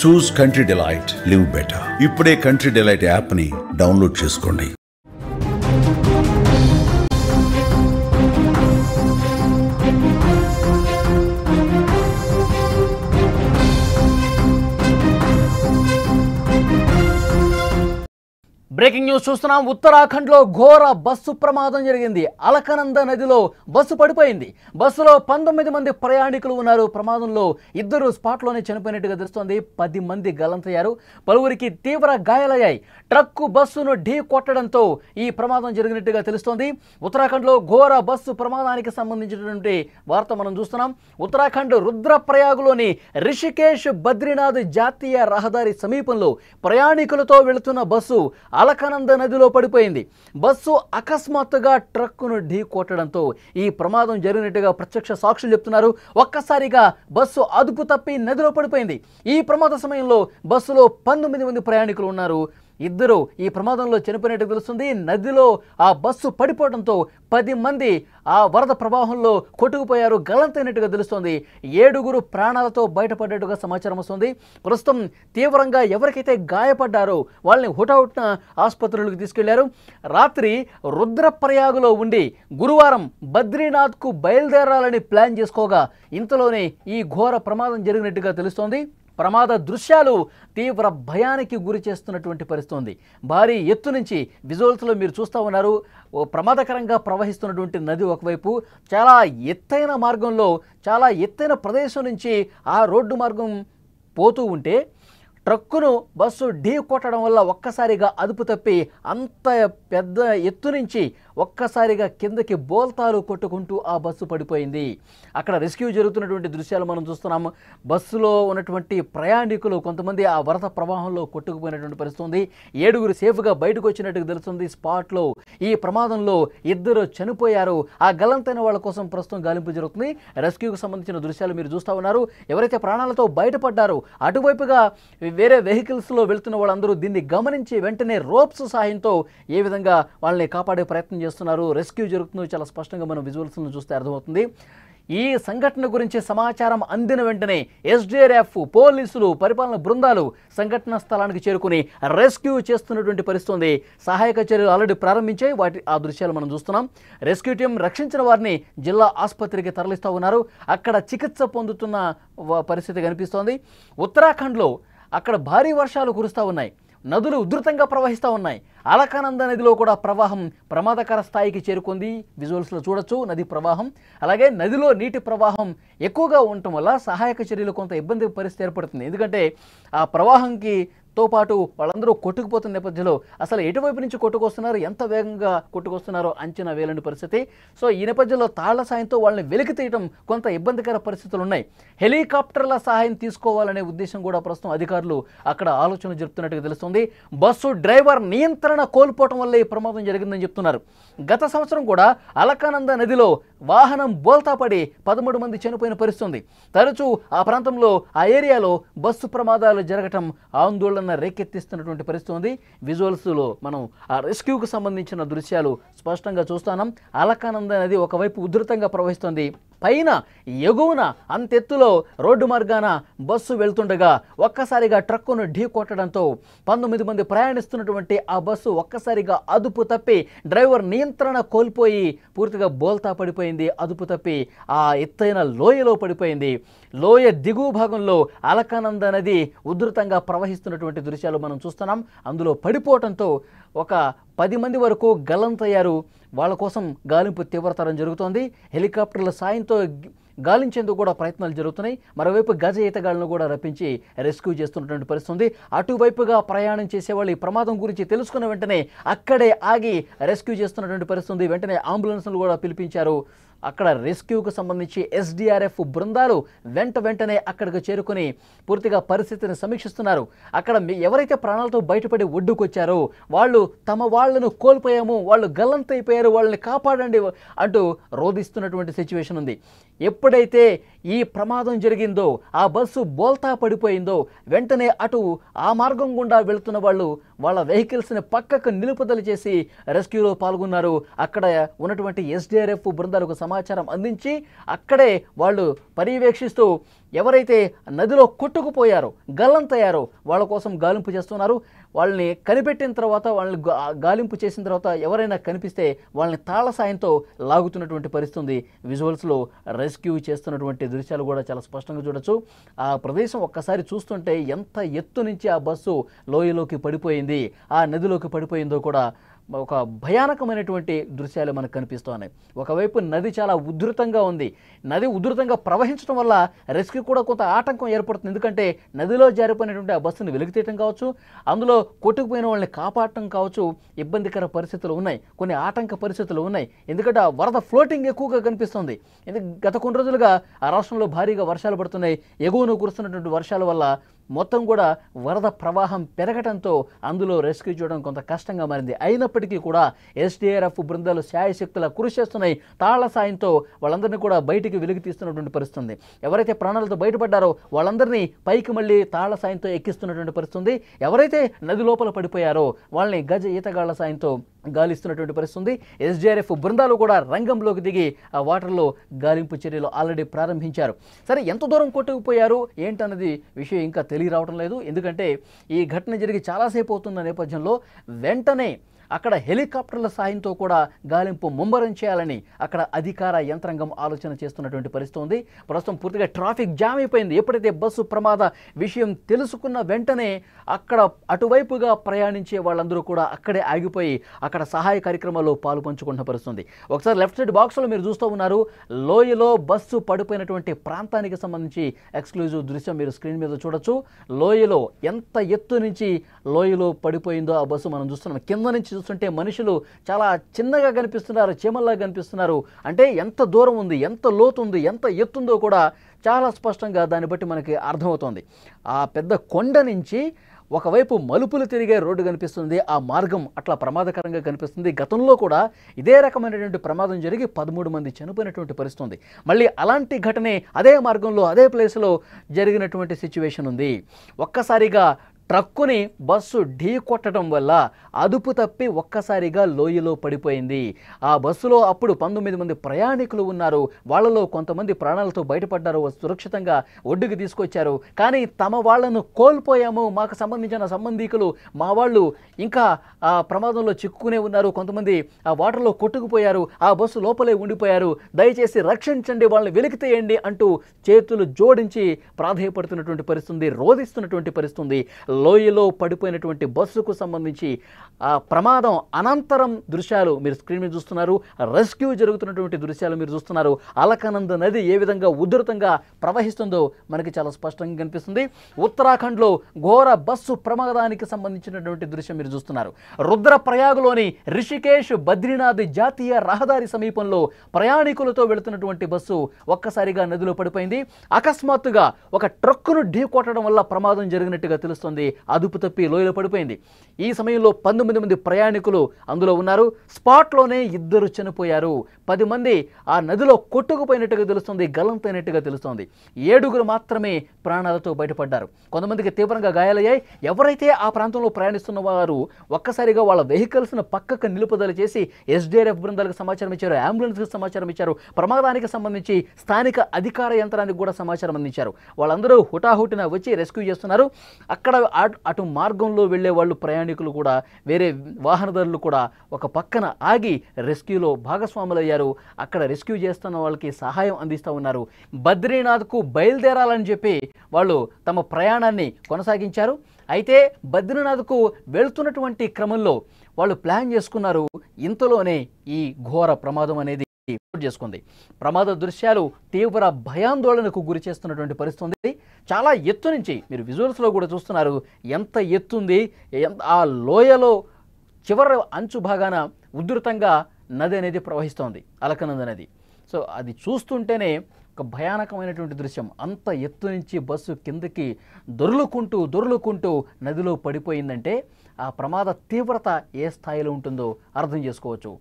చూస్ country delight, live better. ఇప్పుడే country delight app ని download చేసుకోండి. బ్రేకింగ్ న్యూస్ చూస్తున్నాం. ఉత్తరాఖండ్లో ఘోర బస్సు ప్రమాదం జరిగింది. అలకనంద నదిలో బస్సు పడిపోయింది. బస్సులో 19 మంది ప్రయాణికులు ఉన్నారు. ప్రమాదంలో 2 స్పాట్లోనే చనిపోయినట్టుగా తెలుస్తోంది. 10 మంది గల్లంతయ్యారు. పలువురికి తీవ్ర గాయాలయ్యాయి. ట్రక్కు బస్సును ఢీ కొట్టడంతో ఈ ప్రమాదం జరిగినట్టుగా తెలుస్తోంది. ఉత్తరాఖండ్లో ఘోర బస్సు ప్రమాదానికి సంబంధించినటువంటి వార్త మనం చూస్తున్నాం. ఉత్తరాఖండ్ రుద్రప్రయాగ్లోని రిషికేశ్ బద్రీనాథ్ జాతీయ రహదారి సమీపంలో ప్రయాణికులతో వెళుతున్న బస్సు అలకనంద నదిలో పడిపోయింది. బస్సు అకస్మాత్తుగా ట్రక్కును ఢీ కొట్టడంతో ఈ ప్రమాదం జరిగినట్టుగా ప్రత్యక్ష సాక్షులు చెప్తున్నారు. ఒక్కసారిగా బస్సు అదుపు తప్పి నదిలో పడిపోయింది. ఈ ప్రమాద సమయంలో బస్సులో 19 మంది ప్రయాణికులు ఉన్నారు. 2 ఈ ప్రమాదంలో చనిపోయినట్టు తెలుస్తుంది. నదిలో ఆ బస్సు పడిపోవడంతో 10 మంది ఆ వరద ప్రవాహంలో కొట్టుకుపోయారు, గల్లంతైనట్టుగా తెలుస్తోంది. 7 ప్రాణాలతో బయటపడ్డట్టుగా సమాచారం వస్తుంది. ప్రస్తుతం తీవ్రంగా ఎవరికైతే గాయపడ్డారో వాళ్ళని హుటాహుటిన ఆసుపత్రులకు తీసుకెళ్లారు. రాత్రి రుద్రప్రయాగులో ఉండి గురువారం బద్రీనాథ్కు బయలుదేరాలని ప్లాన్ చేసుకోగా ఇంతలోనే ఈ ఘోర ప్రమాదం జరిగినట్టుగా తెలుస్తోంది. ప్రమాద దృశ్యాలు తీవ్ర భయానికి గురి చేస్తున్నటువంటి పరిస్థితి ఉంది. భారీ ఎత్తు నుంచి విజువల్స్లో మీరు చూస్తూ ఉన్నారు. ప్రమాదకరంగా ప్రవహిస్తున్నటువంటి నది ఒకవైపు, చాలా ఎత్తైన మార్గంలో, చాలా ఎత్తైన ప్రదేశం నుంచి ఆ రోడ్డు మార్గం పోతూ ఉంటే ట్రక్కును బస్సు ఢీ కొట్టడం వల్ల ఒక్కసారిగా అదుపు తప్పి అంత పెద్ద ఎత్తు నుంచి ఒక్కసారిగా కిందకి బోల్తాలు కొట్టుకుంటూ ఆ బస్సు పడిపోయింది. అక్కడ రెస్క్యూ జరుగుతున్నటువంటి దృశ్యాలు మనం చూస్తున్నాము. బస్సులో ఉన్నటువంటి ప్రయాణికులు కొంతమంది ఆ వరద ప్రవాహంలో కొట్టుకుపోయినటువంటి పరిస్థితి ఉంది. 7 సేఫ్గా బయటకు వచ్చినట్టుగా తెలుస్తుంది. స్పాట్లో ఈ ప్రమాదంలో 2 చనిపోయారు. ఆ గల్లంతైన వాళ్ళ కోసం ప్రస్తుతం గాలింపు జరుగుతుంది. రెస్క్యూకు సంబంధించిన దృశ్యాలు మీరు చూస్తూ ఉన్నారు. ఎవరైతే ప్రాణాలతో బయటపడ్డారో అటువైపుగా వేరే వెహికల్స్లో వెళ్తున్న వాళ్ళందరూ దీన్ని గమనించి వెంటనే రోప్స్ సహాయంతో ఏ విధంగా వాళ్ళని కాపాడే ప్రయత్నం చేస్తున్నారు, రెస్క్యూ జరుగుతుందో చాలా స్పష్టంగా మనం విజువల్స్ను చూస్తే అర్థమవుతుంది. ఈ సంఘటన గురించి సమాచారం అందిన వెంటనే ఎస్డీఆర్ఎఫ్, పోలీసులు, పరిపాలన బృందాలు సంఘటన స్థలానికి చేరుకుని రెస్క్యూ చేస్తున్నటువంటి పరిస్థితి ఉంది. సహాయక చర్యలు ఆల్రెడీ ప్రారంభించాయి. ఆ దృశ్యాలు మనం చూస్తున్నాం. రెస్క్యూ టీం రక్షించిన వారిని జిల్లా ఆసుపత్రికి తరలిస్తూ ఉన్నారు. అక్కడ చికిత్స పొందుతున్న పరిస్థితి కనిపిస్తోంది. ఉత్తరాఖండ్లో అక్కడ భారీ వర్షాలు కురుస్తూ ఉన్నాయి. నదులు ఉధృతంగా ప్రవహిస్తూ ఉన్నాయి. అలకనంద నదిలో కూడా ప్రవాహం ప్రమాదకర స్థాయికి చేరుకుంది. విజువల్స్లో చూడొచ్చు నది ప్రవాహం. అలాగే నదిలో నీటి ప్రవాహం ఎక్కువగా ఉండటం వల్ల సహాయక చర్యలు కొంత ఇబ్బంది పరిస్థితి ఏర్పడుతుంది. ఎందుకంటే ఆ ప్రవాహంకి తో పాటు వాళ్ళందరూ కొట్టుకుపోతున్న నేపథ్యంలో అసలు ఎటువైపు నుంచి కొట్టుకొస్తున్నారు, ఎంత వేగంగా కొట్టుకొస్తున్నారో అంచనా వేయలేని పరిస్థితి. సో ఈ నేపథ్యంలో తాళ్ల సాయంతో వాళ్ళని వెలికి తీయడం కొంత ఇబ్బందికర పరిస్థితులు ఉన్నాయి. హెలికాప్టర్ల సహాయం తీసుకోవాలనే ఉద్దేశం కూడా ప్రస్తుతం అధికారులు అక్కడ ఆలోచన జరుపుతున్నట్టుగా తెలుస్తుంది. బస్సు డ్రైవర్ నియంత్రణ కోల్పోవడం వల్ల ఈ ప్రమాదం జరిగిందని చెప్తున్నారు. గత సంవత్సరం కూడా అలకనంద నదిలో వాహనం బోల్తా పడి 13 మంది చనిపోయిన పరిస్థితి ఉంది. తరచూ ఆ ప్రాంతంలో, ఆ ఏరియాలో బస్సు ప్రమాదాలు జరగటం ఆందోళన రేకెత్తిస్తున్నటువంటి పరిస్థితి ఉంది. విజువల్స్లో మనం ఆ రెస్క్యూకు సంబంధించిన దృశ్యాలు స్పష్టంగా చూస్తున్నాం. అలకనంద నది ఒకవైపు ఉధృతంగా ప్రవహిస్తుంది. పైన ఎగువన అంతెత్తులో రోడ్డు మార్గాన బస్సు వెళ్తుండగా ఒక్కసారిగా ట్రక్కును ఢీ కొట్టడంతో 19 మంది ప్రయాణిస్తున్నటువంటి ఆ బస్సు ఒక్కసారిగా అదుపు తప్పి డ్రైవర్ నియంత్రణ కోల్పోయి పూర్తిగా బోల్తా పడిపోయింది. అదుపు తప్పి ఆ ఎత్తైన లోయలో పడిపోయింది. లోయ దిగువ భాగంలో అలకనంద నది ఉధృతంగా ప్రవహిస్తున్నటువంటి దృశ్యాలు మనం చూస్తున్నాం. అందులో పడిపోవడంతో ఒక 10 మంది వరకు గల్లంతయ్యారు. వాళ్ళ కోసం గాలింపు తీవ్రతరం జరుగుతోంది. హెలికాప్టర్ల సాయంతో గాలించేందుకు కూడా ప్రయత్నాలు జరుగుతున్నాయి. మరోవైపు గజ ఈతగాళ్లను కూడా రప్పించి రెస్క్యూ చేస్తున్నటువంటి పరిస్థితి ఉంది. అటువైపుగా ప్రయాణం చేసేవాళ్ళు ఈ ప్రమాదం గురించి తెలుసుకున్న వెంటనే అక్కడే ఆగి రెస్క్యూ చేస్తున్నటువంటి పరిస్థితి ఉంది. వెంటనే అంబులెన్స్లు కూడా పిలిపించారు. అక్కడ రెస్క్యూకు సంబంధించి ఎస్డీఆర్ఎఫ్ బృందాలు వెంటనే అక్కడికి చేరుకుని పూర్తిగా పరిస్థితిని సమీక్షిస్తున్నారు. అక్కడ ఎవరైతే ప్రాణాలతో బయటపడి ఒడ్డుకొచ్చారో వాళ్ళు తమ వాళ్లను కోల్పోయాము, వాళ్ళు గల్లంతైపోయారు, వాళ్ళని కాపాడండి అంటూ రోధిస్తున్నటువంటి సిచ్యువేషన్ ఉంది. ఎప్పుడైతే ఈ ప్రమాదం జరిగిందో, ఆ బస్సు బోల్తా పడిపోయిందో వెంటనే అటు ఆ మార్గం గుండా వెళుతున్న వాళ్ళు వాళ్ళ వెహికల్స్ని పక్కకు నిలుపుదల చేసి రెస్క్యూలో పాల్గొన్నారు. అక్కడ ఉన్నటువంటి ఎస్డీఆర్ఎఫ్ బృందాలకు సమాచారం అందించి అక్కడే వాళ్ళు పర్యవేక్షిస్తూ ఎవరైతే నదిలో కొట్టుకుపోయారో గల్లంతయ్యారో వాళ్ళ కోసం గాలింపు చేస్తున్నారు. వాళ్ళని కనిపెట్టిన తర్వాత వాళ్ళని గాలింపు చేసిన తర్వాత ఎవరైనా కనిపిస్తే వాళ్ళని తాళ సాయంతో లాగుతున్నటువంటి పరిస్థితి విజువల్స్లో రెస్క్యూ చేస్తున్నటువంటి దృశ్యాలు కూడా చాలా స్పష్టంగా చూడొచ్చు. ఆ ప్రదేశం ఒక్కసారి చూస్తుంటే ఎంత ఎత్తు నుంచి ఆ బస్సు లోయలోకి పడిపోయింది, ఆ నదిలోకి పడిపోయిందో కూడా ఒక భయానకమైనటువంటి దృశ్యాలు మనకు కనిపిస్తున్నాయి. ఒకవైపు నది చాలా ఉధృతంగా ఉంది. నది ఉధృతంగా ప్రవహించడం వల్ల రెస్క్యూ కూడా కొంత ఆటంకం ఏర్పడుతుంది. ఎందుకంటే నదిలో జారిపోయినటువంటి ఆ బస్సును వెలికితీయటం కావచ్చు, అందులో కొట్టుకుపోయిన వాళ్ళని కాపాడటం కావచ్చు, ఇబ్బందికర పరిస్థితులు ఉన్నాయి, కొన్ని ఆటంక పరిస్థితులు ఉన్నాయి. ఎందుకంటే ఆ వరద ఫ్లోటింగ్ ఎక్కువగా కనిపిస్తుంది. గత కొన్ని రోజులుగా ఆ రాష్ట్రంలో భారీగా వర్షాలు పడుతున్నాయి. ఎగువను కురుస్తున్నటువంటి వర్షాల వల్ల మొత్తం కూడా వరద ప్రవాహం పెరగడంతో అందులో రెస్క్యూ చేయడం కొంత కష్టంగా మారింది. అయినప్పటికీ కూడా ఎస్డీఆర్ఎఫ్ బృందాలు శాయశక్తుల కృషి చేస్తున్నాయి. తాళ్ల సాయంతో వాళ్ళందరినీ కూడా బయటికి వెలికి తీస్తున్నటువంటి పరిస్థితి. ఎవరైతే ప్రాణాలతో బయటపడ్డారో వాళ్ళందరినీ పైకి మళ్ళీ తాళ్ల సాయంతో ఎక్కిస్తున్నటువంటి పరిస్థితి. ఎవరైతే నది లోపల పడిపోయారో వాళ్ళని గజ ఈతగాళ్ల సాయంతో గాలిస్తున్నటువంటి పరిస్థితి. ఎస్డీఆర్ఎఫ్ బృందాలు కూడా రంగంలోకి దిగి ఆ వాటర్లో గాలింపు చర్యలు ఆల్రెడీ ప్రారంభించారు. సరే, ఎంత దూరం కొట్టుకుపోయారు ఏంటన్నది విషయం ఇంకా తెలియరావడం లేదు. ఎందుకంటే ఈ ఘటన జరిగి చాలాసేపు అవుతున్న నేపథ్యంలో వెంటనే అక్కడ హెలికాప్టర్ల సాయంతో కూడా గాలింపు ముమ్మరం చేయాలని అక్కడ అధికార యంత్రాంగం ఆలోచన చేస్తున్నటువంటి పరిస్థితి ఉంది. ప్రస్తుతం పూర్తిగా ట్రాఫిక్ జామ్ అయిపోయింది. ఎప్పుడైతే బస్సు ప్రమాద విషయం తెలుసుకున్న వెంటనే అక్కడ అటువైపుగా ప్రయాణించే వాళ్ళందరూ కూడా అక్కడే ఆగిపోయి అక్కడ సహాయ కార్యక్రమాల్లో పాలు పంచుకుంటున్న పరిస్థితి. ఒకసారి లెఫ్ట్ సైడ్ బాక్స్లో మీరు చూస్తూ ఉన్నారు, లోయలో బస్సు పడిపోయినటువంటి ప్రాంతానికి సంబంధించి ఎక్స్క్లూజివ్ దృశ్యం మీరు స్క్రీన్ మీద చూడొచ్చు. లోయలో ఎంత ఎత్తు నుంచి లోయలో పడిపోయిందో ఆ బస్సు మనం చూస్తున్నాం. కింద నుంచి చూస్తుంటే మనుషులు చాలా చిన్నగా కనిపిస్తున్నారు, చీమల్లా కనిపిస్తున్నారు. అంటే ఎంత దూరం ఉంది, ఎంత లోతు ఉంది, ఎంత ఎత్తుందో కూడా చాలా స్పష్టంగా దాన్ని బట్టి మనకి అర్థమవుతోంది. ఆ పెద్ద కొండ నుంచి ఒకవైపు మలుపులు తిరిగే రోడ్డు కనిపిస్తుంది. ఆ మార్గం అట్లా ప్రమాదకరంగా కనిపిస్తుంది. గతంలో కూడా ఇదే రకమైనటువంటి ప్రమాదం జరిగి 13 మంది చనిపోయినటువంటి పరిస్థితి ఉంది. మళ్ళీ అలాంటి ఘటనే అదే మార్గంలో అదే ప్లేస్లో జరిగినటువంటి సిచ్యువేషన్ ఉంది. ఒక్కసారిగా ట్రక్కుని బస్సు ఢీ కొట్టడం వల్ల అదుపు తప్పి ఒక్కసారిగా లోయలో పడిపోయింది. ఆ బస్సులో అప్పుడు 19 మంది ప్రయాణికులు ఉన్నారు. వాళ్ళలో కొంతమంది ప్రాణాలతో బయటపడ్డారు, సురక్షితంగా ఒడ్డుకు తీసుకొచ్చారు. కానీ తమ వాళ్లను కోల్పోయాము, మాకు సంబంధించిన సంబంధికులు మా వాళ్ళు ఇంకా ఆ ప్రమాదంలో చిక్కుకునే ఉన్నారు, కొంతమంది ఆ వాటర్లో కొట్టుకుపోయారు, ఆ బస్సు లోపలే ఉండిపోయారు, దయచేసి రక్షించండి, వాళ్ళని వెలికితేయండి అంటూ చేతులు జోడించి ప్రాధేయపడుతున్నటువంటి పరిస్థితి, రోధిస్తున్నటువంటి పరిస్థితి. లోయలో పడిపోయినటువంటి బస్సుకు సంబంధించి ఆ ప్రమాదం అనంతరం దృశ్యాలు మీరు స్క్రీన్ మీద చూస్తున్నారు. రెస్క్యూ జరుగుతున్నటువంటి దృశ్యాలు మీరు చూస్తున్నారు. అలకనంద నది ఏ విధంగా ఉధృతంగా ప్రవహిస్తుందో మనకి చాలా స్పష్టంగా కనిపిస్తుంది. ఉత్తరాఖండ్లో ఘోర బస్సు ప్రమాదానికి సంబంధించినటువంటి దృశ్యం మీరు చూస్తున్నారు. రుద్రప్రయాగ్లోని రిషికేశ్ బద్రీనాథ్ జాతీయ రహదారి సమీపంలో ప్రయాణికులతో వెళుతున్నటువంటి బస్సు ఒక్కసారిగా నదిలో పడిపోయింది. అకస్మాత్తుగా ఒక ట్రక్కును ఢీ కొట్టడం వల్ల ప్రమాదం జరిగినట్టుగా తెలుస్తుంది. అదుపు తప్పి లోయలో పడిపోయింది. ఈ సమయంలో 19 మంది ప్రయాణికులు అందులో ఉన్నారు. స్పాట్లోనే 2 చనిపోయారు. 10 మంది ఆ నదిలో కొట్టుకుపోయినట్టుగా తెలుస్తుంది, గల్లంతైనట్టుగా తెలుస్తుంది. 7 మాత్రమే ప్రాణాలతో బయటపడ్డారు. కొంతమందికి తీవ్రంగా గాయాలయ్యాయి. ఎవరైతే ఆ ప్రాంతంలో ప్రయాణిస్తున్న వారు ఒక్కసారిగా వాళ్ళ వెహికల్స్ను పక్కకు నిలుపుదల చేసి ఎస్డీఆర్ఎఫ్ బృందాలకు సమాచారం ఇచ్చారు, అంబులెన్స్కి సమాచారం ఇచ్చారు, ప్రమాదానికి సంబంధించి స్థానిక అధికార యంత్రానికి కూడా సమాచారం అందించారు. వాళ్ళందరూ హుటాహుటిన వచ్చి రెస్క్యూ చేస్తున్నారు. అక్కడ అటు మార్గంలో వెళ్లే వాళ్ళు ప్రయాణికులు కూడా వేరే వాహనదారులు కూడా ఒక పక్కన ఆగి రెస్క్యూలో భాగస్వాములయ్యారు. అక్కడ రెస్క్యూ చేస్తున్న వాళ్ళకి సహాయం అందిస్తూ ఉన్నారు. బద్రీనాథ్కు బయలుదేరాలని చెప్పి వాళ్ళు తమ ప్రయాణాన్ని కొనసాగించారు. అయితే బద్రీనాథ్కు వెళ్తున్నటువంటి క్రమంలో వాళ్ళు ప్లాన్ చేసుకున్నారు. ఇంతలోనే ఈ ఘోర ప్రమాదం అనేది చేసుకుంది. ప్రమాద దృశ్యాలు తీవ్ర భయాందోళనకు గురి చేస్తున్నటువంటి పరిస్థితి. చాలా ఎత్తు నుంచి మీరు విజువల్స్లో కూడా చూస్తున్నారు ఎంత ఎత్తుంది. ఆ లోయలో చివరి అంచు భాగాన ఉధృతంగా నది అనేది ప్రవహిస్తోంది, అలకనంద నది. సో అది చూస్తుంటేనే ఒక భయానకమైనటువంటి దృశ్యం. అంత ఎత్తు నుంచి బస్సు కిందకి దొర్లుకుంటూ నదిలో పడిపోయిందంటే ఆ ప్రమాద తీవ్రత ఏ స్థాయిలో ఉంటుందో అర్థం చేసుకోవచ్చు.